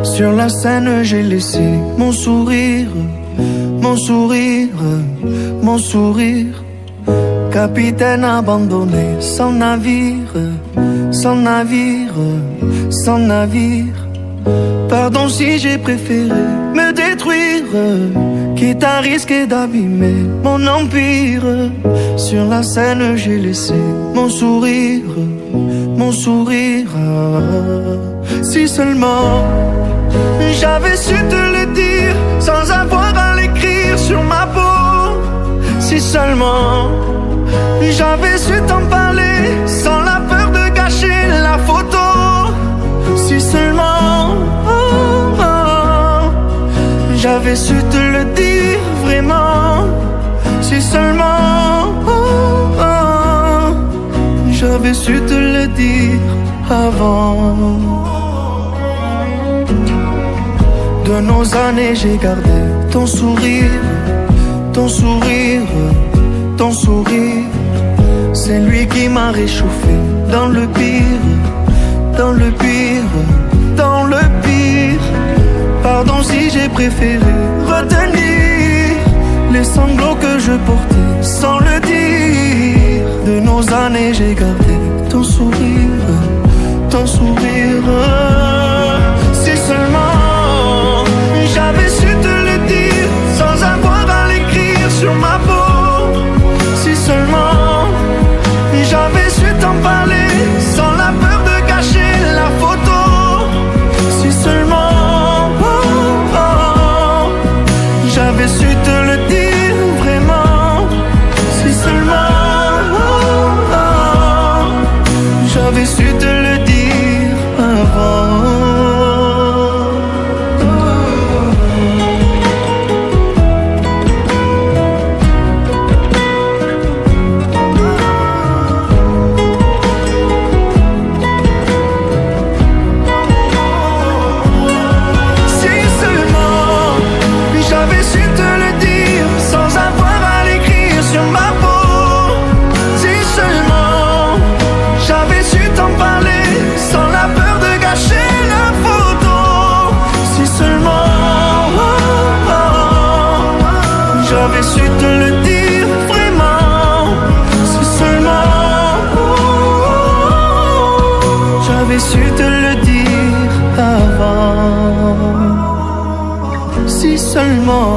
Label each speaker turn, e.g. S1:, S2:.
S1: Sur la scène, j'ai laissé mon sourire, mon sourire, mon sourire. Capitaine abandonné, sans navire, sans navire, sans navire. Pardon si j'ai préféré me détruire, quitte à risquer d'abîmer mon empire. Sur la scène, j'ai laissé mon sourire, mon sourire. Si seulement j'avais su te le dire sans avoir à l'écrire sur ma peau. Si seulement j'avais su t'en parler sans la peur de gâcher la photo. Si seulement j'avais su te le dire vraiment. Si seulement j'avais su te le dire avant. De nos années j'ai gardé ton sourire, ton sourire, ton sourire. C'est lui qui m'a réchauffé dans le pire, dans le pire, dans le pire. Pardon si j'ai préféré retenir les sanglots que je portais sans le dire. De nos années j'ai gardé ton sourire, ton sourire. Si seulement j'avais su te le dire sans avoir à l'écrire sur ma peau. Si seulement j'avais su t'en parler sans la peur de gâcher la photo. Si seulement j'avais su te le dire vraiment. Si seulement j'avais su te le dire avant. J'avais su te le dire vraiment. Si seulement j'avais su te le dire avant. Si seulement